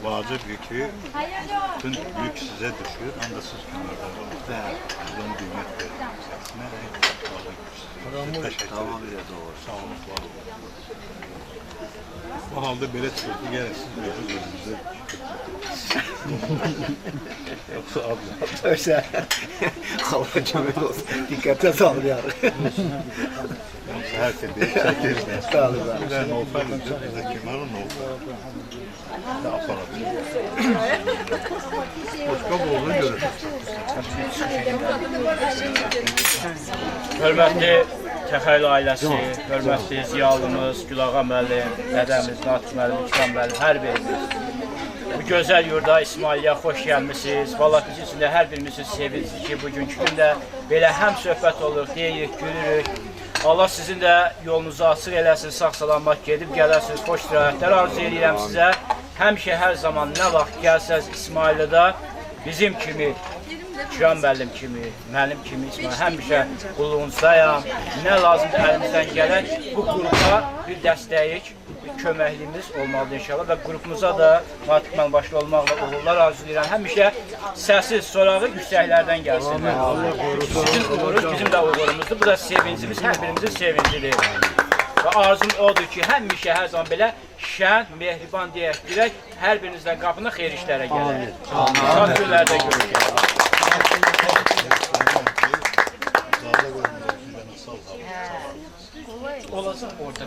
Vacip yükü bütün yük size düşüyor. Anda siz kenardan buradan dünya teşekkür ederim. Sağ olun. Var olun. Bu halde böyle çıkıyordu. Gelin siz gözünüzü. Yoksa abla. Öyle. Allah cömert olsun. Dikkate sağlık yani. Her türlü çekeriz. Sağ olun. Bir de nolfer diyor. Bir de kemarın nolfer. Daha sonra başka bir olduğunu görür. Hörmətli Təxəyyül ailəsi, hörmətli ziyalımız, Gülağa müəllim, dədəmiz, Natiq müəllim, İkram müəllim, hər birimiz. Bu gözəl yurda İsmailiyyə xoş gəlmişsiniz. Valla bizim üçün də hər birimizi sevirsiniz ki, bugünkü gündə belə həm söhbət olur, deyirik, gülürük. Allah sizin də yolunuzu açıq eləsin, sağ-salamat gedib gələrsiniz, xoş istirahətlər arzu edirəm sizə. Həmişə hər zaman nə vaxt gəlsəz İsmailiyədə bizim kimi, Şüan müəllim kimi, mənim kimi İsmail, həmişə qulluğunuzdayam. Nə lazımdır əlimizdən gələk, bu qrupa bir dəstəyik, bir köməkliyimiz olmalıdır inşallah və qrupumuza da Natiq müəllim başlı olmaqla uğurlar arzu edirəm. Həmişə səssiz, sorağı yüksəklərdən gəlsin. Sizin uğurunuz bizim də uğurumuzdur. Bu da sevincimiz, hər birimizin sevincidir. Və arzum odur ki, həmişə hər zaman belə şən, mehriban deyək, dirək, hər birinizdən qapına xeyir işlərə gələk. Sağ günlərdə görüşək. Olacaq orada.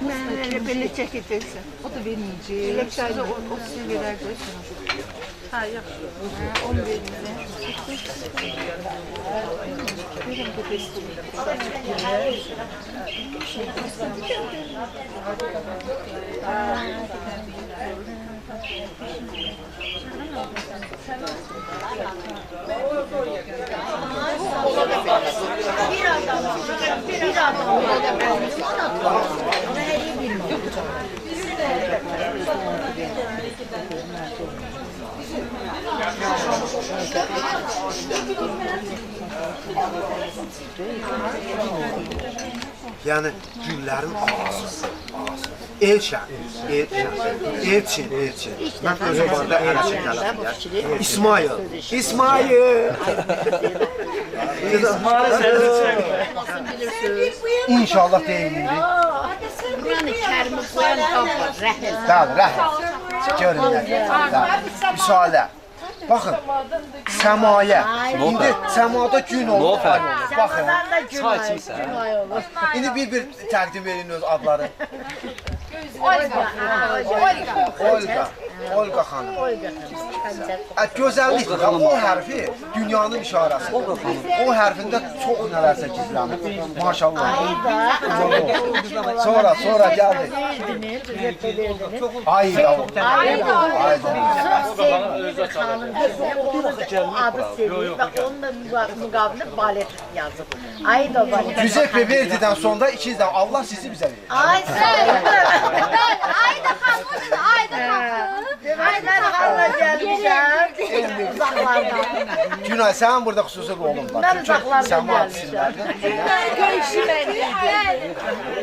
Mənə belə çəkəcəksən. O da verməyəcək. Elə çayda o sizi verəcək. Ha, yaxşı. Onu verməyəcək. Verim bu bir adam Yani günlerin ağası. Elçin. Ben özüm orada elçin gələm. İsmail. İnşallah deyilir. Kur'an-ı Kerim'i koyan kapar, rəhil. Rəhil. Görün. Müsaade. Bakın, semaya. İndi semada gün olur, ay olur. Bakın. İndi bir təqdim verin öz adları. Olga xanım. Gözəllik, o hərfi dünyanın işarəsi. O hərfində çox nələrsə gizlənir. Maşallah. Sonra gəldi. Ayda. Adı seviyor ve onunla müqabilində balet yazıb. Ayda balet. Giuseppe Verdi'den sonra ikizden Allah sizi bize verir. Ay sen. Ayda kalkın, ayda kalkın. Ayda kalkın gelmişim. Uzaklardan. Günay sen burada xüsusi rolun var. Ben uzaklardan sen gelmişim. Görüşü ben.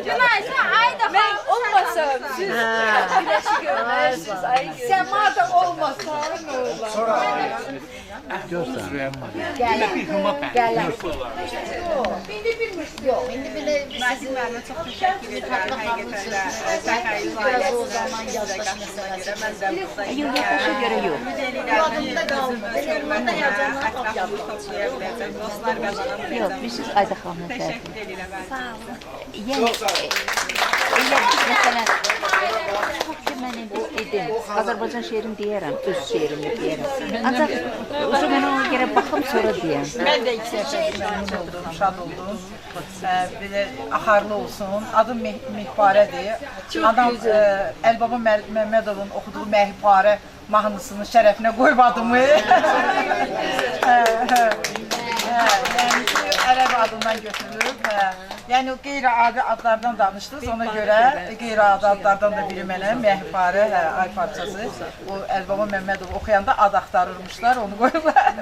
Günay sen ayda ben olmasam siz güneşi görmezsiniz. Semada olmasa ne olur? Sonra Gel. Beni bilmiş yok. Beni bile Nazik verme çok teşekkür ederim. biraz o zaman yazlaşmasına göre ben de buradayım. Yaşa göre yok. Adımda kaldı. Telefonda yazacağım. Dostlar kazanamayacağım. Yok, biz Ayda xanımla Teşekkür ederim ben. Sağ olun. Yəni, elə məsələn, çox ki, mən indi dedim, Azərbaycan şeirini deyərəm, öz şeirimi deyərəm. Ancaq mən ona görə baxım, sonra deyəm. Ben de ilk sefer memnun oldum, şad oldum. Böyle axarlı olsun. Adım Mehpare'dir. Adam Elbaba Mehmedov'un okuduğu Mehpare mahnısının şərəfinə qoyub adımı. Yani ərəb adından götürülüb. Yəni o qeyri-adi adlardan danışdınız, ona görə qeyri-adi adlardan da biri mənə Məhribarə, ay parçası. O Əlbaba Məmmədov oxuyanda ad axtarırmışlar, onu qoyurlar.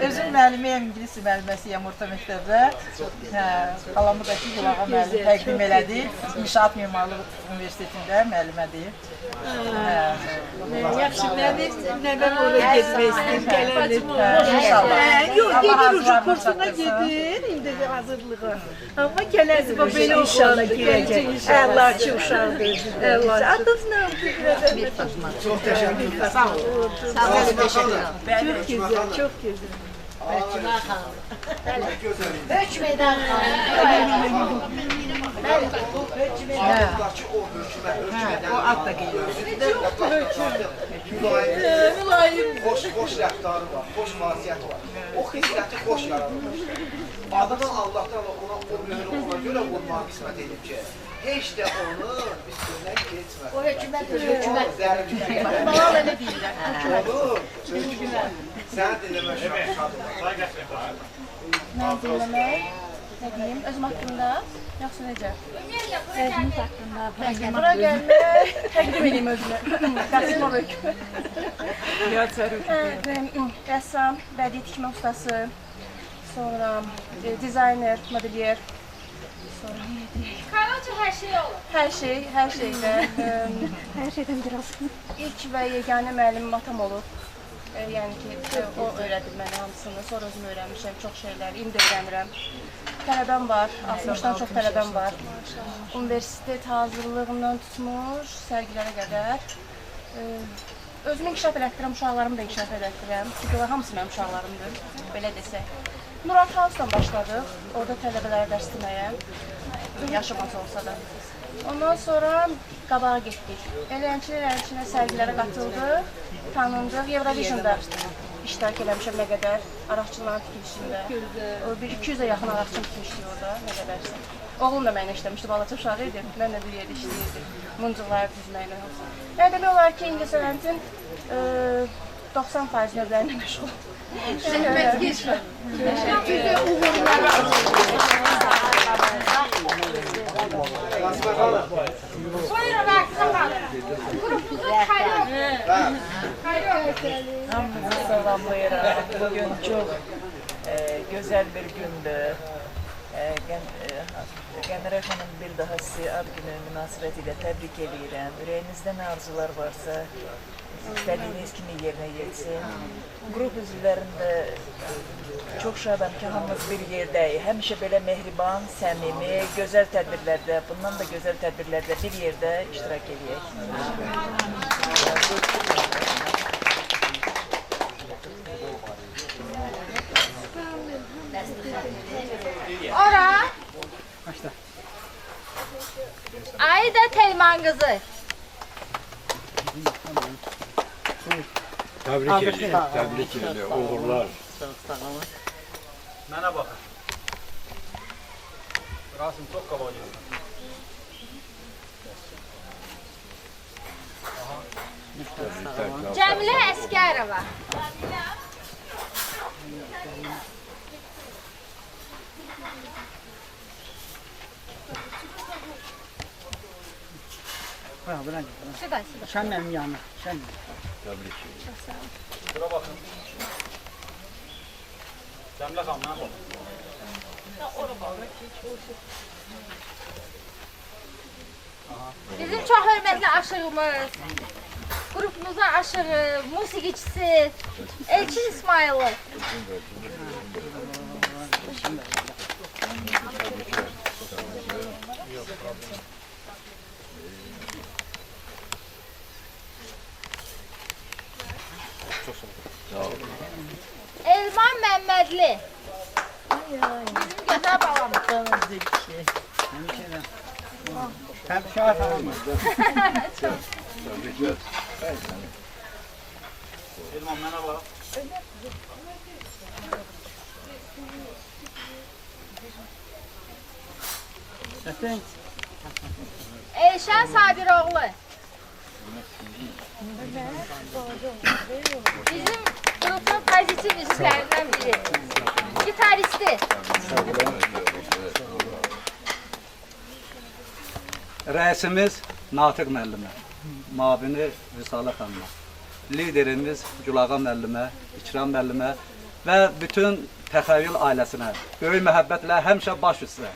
Özüm müəlliməyəm, ingilis müəlliməsiyəm orta məktəbdə. Xalamı da ki, Gülağa müəllim təqdim elədi. İnşaat Mimarlıq Universitetində müəllimədir. Yaxşı, nəvəm oraya getmək istəyir, gələndir. İnşallah. Yox, gedir ucu kursuna gedir, indi hazırlığa. Amma gələcək, bu belə uşaqla girəcək. Əllarçı uşaqdır. Əllarçı. Adınız nə? Çox təşəkkür ederim. Sağ olun. Sağ olun, teşekkür ederim. Çox gözəl, çox gözəl. Hökmeden O ad da geliyor. Xoş rəftarı var, xoş xasiyyəti var. O xisləti xoş yaradılmış. Adından Allahdan ona o mührü ona görə vurmağı qismət edib ki, heç də onun üstündən geçmez. o hükümet. Balal elə deyirlər. Olur, sən dinləmək şadırlar. Mən dinləmək, nə deyim, özüm haqqında, yoxsa necə? Özümüz haqqında. Bura gəlmək, təqdim edeyim özümü. Qəsimov hökmü. Rəssam, bədii tikmə ustası, sonra dizayner, modelyer, sonra neydi? Karolca her şey olur. Hər şeydə. Her şeyden biraz. İlk və yeganə müəllimim atam olub. Yəni ki, o öyrədir mənə hamısını, sonra özüm öyrənmişəm çox şeylər, indi öyrənirəm. Tələbəm var, 60-dan çox tələbəm var. Universitet hazırlığından tutmuş, sərgilərə qədər. Özümü inkişaf elətdirəm, uşaqlarımı da inkişaf elətdirəm. Çünki hamısı mənim uşaqlarımdır, belə desək. Murat Haus'dan başladıq, orada tələbələrə dərs deməyə, yaşım az olsa da. Ondan sonra qabağa getdik. Eləncilər sərgilərə qatıldıq, tanındıq. Eurovision'da iştirak eləmişəm nə qədər, araqçıların tikilişində. O bir 200-ə yaxın araqçı tikilişdi orada, nə qədərsə. Oğlum da mənə işləmişdi, balaca uşağı idi. Mən də bir yerdə işləyirdim, muncuqları düzməklə. Yəni demək olar ki, İngilizcələrin 90% növlərinə məşğul. Zəhmət keçmə. Buyurun vaxtına kalın. Grubumuzun Hamınızı salamlayıram. Bugün çok güzel bir gündü. Qəmərə xanım bir daha sizi ad günü münasibətilə təbrik edirəm. Ürəyinizdə nə arzular varsa, istədiyiniz kimi yerinə yetsin. Qrup üzvlərində çox şadam ki, hamımız bir yerdəyik. Həmişə belə mehriban, səmimi, gözəl tədbirlərdə, bundan da gözəl tədbirlərdə bir yerdə iştirak edək. Ora. Ayda Telman kızı. Tebrik ediyor, uğurlar. Mənə baxın. Rasim çox qabağa gedir. Cemile Eskerova. Şurada. Sen benim yanına, sen. Tebrik ediyor. Bura baxın. Cəmilə xanım, mənə baxın. Bizim çok hürmetli aşığımız, grubumuzun aşığı, musiqiçisi Elçin İsmailov. Elman Məmmədli. Bizim güzel balamız. Tebrikler. Elman, mənə bax. Elşən Sabiroğlu. Bizim grubun pozitiv üzvlərindən biri. Gitaristi. Rəisimiz Natiq müəllimə, mavini Vüsalə xanıma, liderimiz Gülağa müəllimə, İkram müəllimə və bütün təxəyyül ailəsinə böyük məhəbbətlə həmişə baş üstə.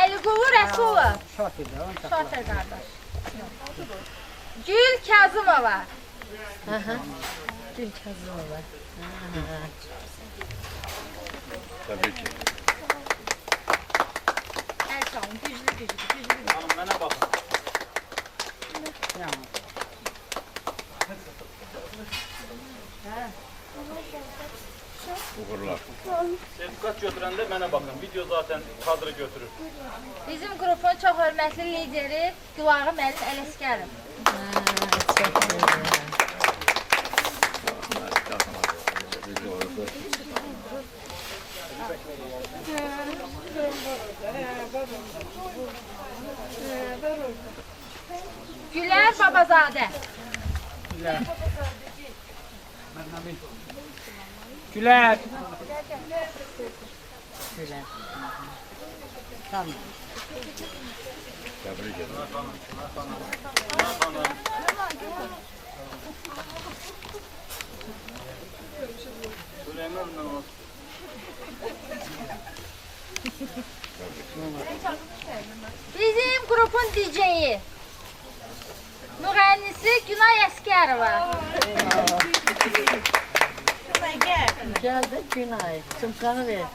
Əliqulu Rəsulov. Şoför qardaş. Gül Kazımova. Gül Kazımova. Təbii ki. Əl çalın, güclü. Hanım, mənə baxın. Uğurlar. Sertifikat götürəndə mənə baxın. Video zaten kadrı götürür. Bizim qrupun çox hörmətli lideri Gülağı müəllim Ələskərov. Gülər Babazadə. Gülər. Tamam. Təbrik edirəm. Bizim qrupun DJ-yi, müğənnisi Günay Əskərova. Geldi Günay. Çımkanı ver.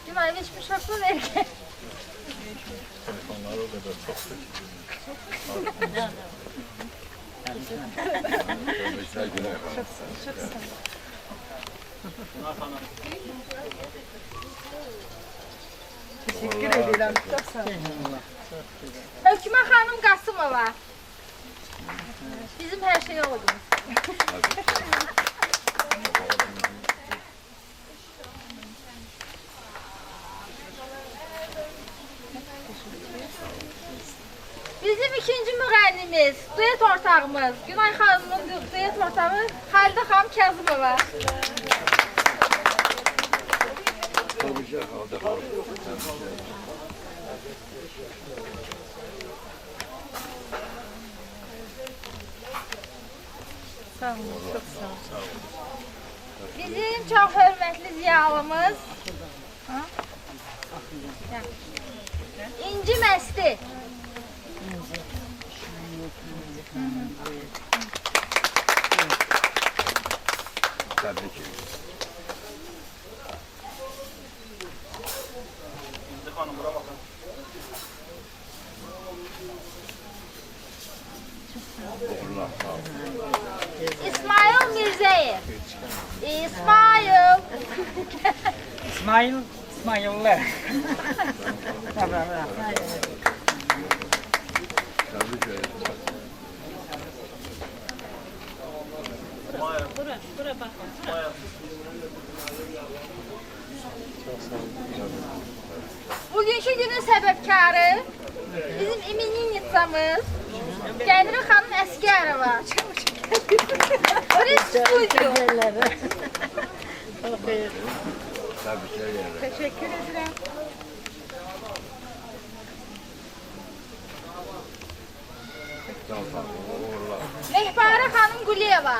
Günay veçmiş haqlı verken. Telefonları o qədər çoxdur ki. Təbriklər Günay xanım. Teşekkür ederim. Çok sağ olun. Hökümə xanım Qasımova. Bizim hər şey oldunuz. Bizim ikinci müğənnimiz, duet ortağımız, Günay xanımın duet ortağı Xalidə xanım Kazımova. Təbriklər Xalidə xanım. Təbriklər. Sağ olun. Çok sağ olun. Bizim çox hörmətli ziyalımız İnci Məsti. Təbrik edirəm. İndi xanım, bura baxın. Uğurlar. Sağ olun. İsmail Mirzəyev. İsmail. İsmail'le. Tamam. Təbrik edirəm. Bugünkü günün səbəbkarı bizim iminitsamız Gəmiri xanım Əskərova. Prince Studio. Təbriklər edirəm. Teşekkür ederim. Sağ olun. Uğurlar. Mehbarə xanım Quliyeva.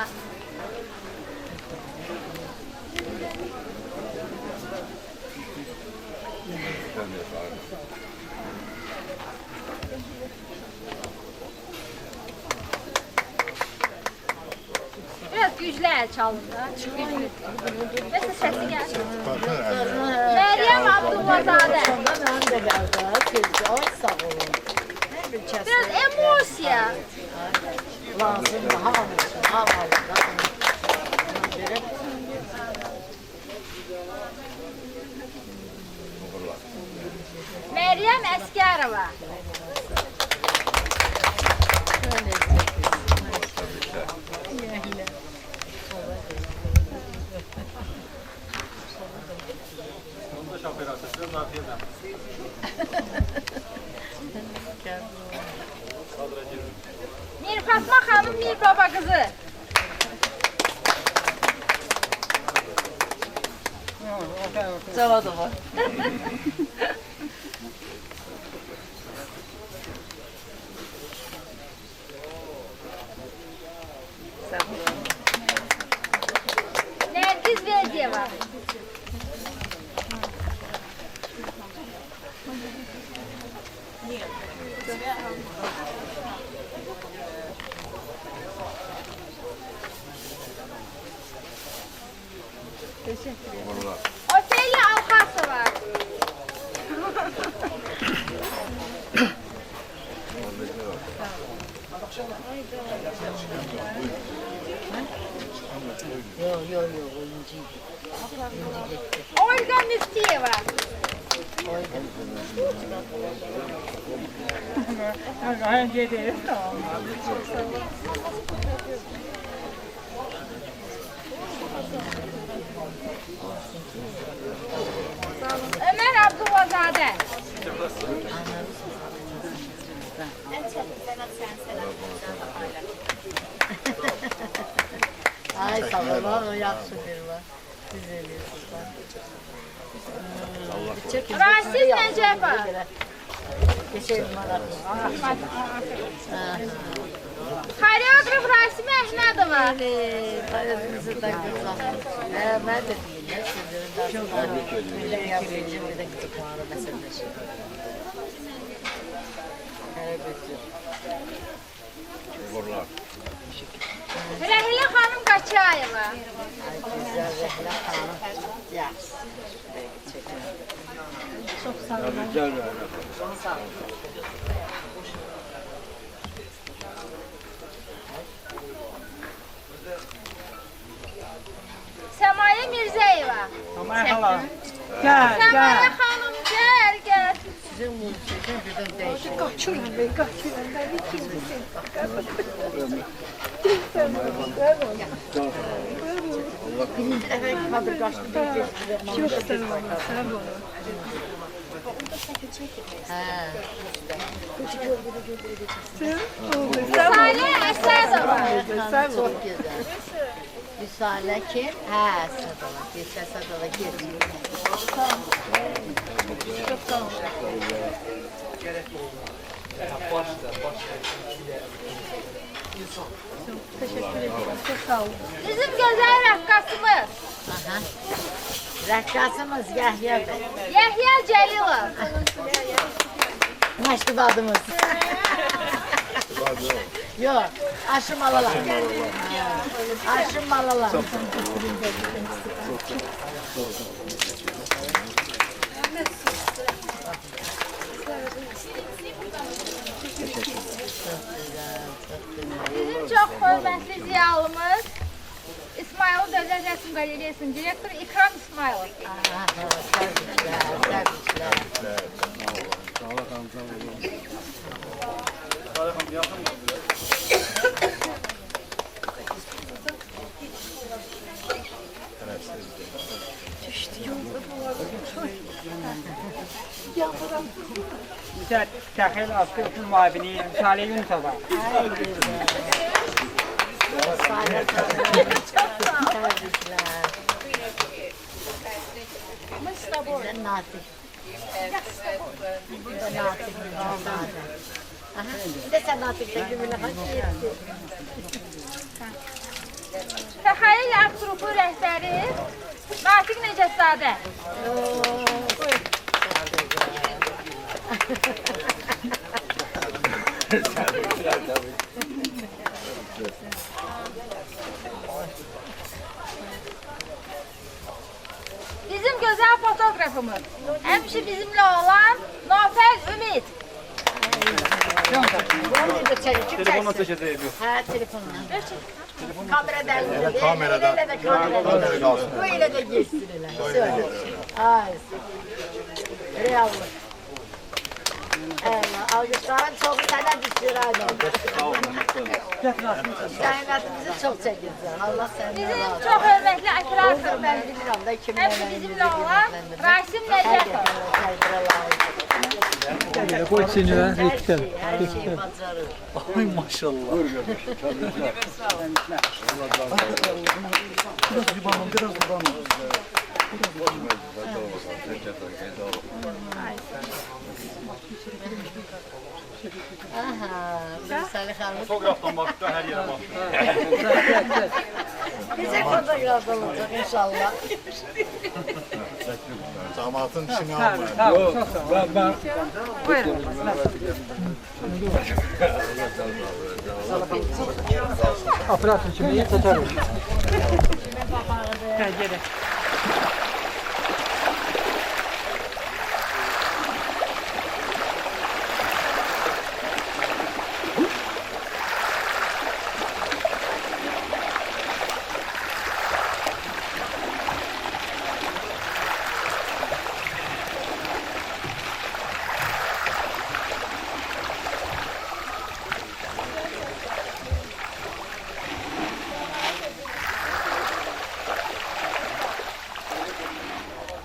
Biraz güclü əl çalın da. Güclü. Nəsə səsi gəlir. Məryəm Abdullazadə. Mən də gəldi. Ay sağ olun. Biraz emosiya. Lazımdır. Havalı. Məryəm Əskərova. Mir Fatma xanım Mir baba qızı. Cavada var. Nergiz Verdiyeva. Ofelia Alkasova. Yok oyuncu. Olga Müftiyeva. Ömer Abdulazade. Ay sağ ol, yaxşı bir var. Siz ediyorsunuz. Rasim Necəfa. Geçelim bana. Koreograf Rasim Əhmədova. Parasımızı da kızım. Ben de değilim. Sizlerin de millet yapıcı bir de kütüphane meselesi. Rəhlə xanım Qaçayeva. Güzel Rəhlə xanım. Yaxşı. Çok sağ olun. Çok sağ olun. Səmaya Mirzəyeva. Merhaba. Gel, Səmaya gel. xanım, gəl. Sizin mülkünüzün birden değişir. Kaçırın be, kaçırın. Ben ikimizin. Birinci defa kadar kaçtı. Çok sağ olun, sağ olun. Salih Əsədova. Çok güzel. Müsaade kim? Ha, Sadala. Geçen Sadala geliyor. Bizim gözəl rəqqasımız Aha. Rəqqasımız Yahya Bey. Yəhya Cəlilov. Məşğuladımız. Yok, aşım alalar. Aşım alalar. Bizim çox hörmətli ziyalımız İsmail Dövlət Rəsm Qaleriyasının direktoru İkram İsmailov. Təxil Aslı Okul Mavini, Salih Yunusova. Bizden Natif. Bir de sen Natif'te gümüle hangi yetti? Təxəyyül Art Qrupu rəhbəri Natiq Necəzadə. Bizim gözəl fotoğrafımız, həmişə bizimlə olan Nofəl Ümid. Telefonu çekeceğim. Ha telefonla. Kameradan. Evet, kameradan. Öyle de kameradan. Böyle de geçsinler. Söyle. Ay. Reallık. Evet, alkışların çok sana düşüyor aynı. Kainatımızı çok çekirsən. Allah senden Bizim razı olsun. çox hörmətli akılardır. Ben bilirəm da kimin Həmişə bizimlə olan Rasim Necəfov. Koy seni ben rektem. Her şeyi bacarır. Ay maşallah. Biraz Fotoğrafdan baktı, her yere baktı. Bize fotoğraf olacak inşallah. Damatın işini almayın. Tamam, çok sağ ol. Buyurun. Aparat için tutarım.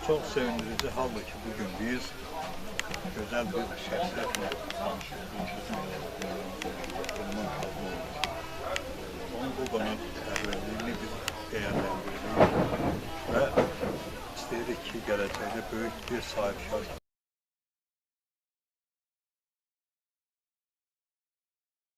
Çok sevindirici. Halbuki bugün biz güzel bir şahsiyetle tanışıyoruz. Onun bu bana rəhbərliyini biz değerlendiririk ve istedik ki, gələcəkdə böyük bir sahip şahit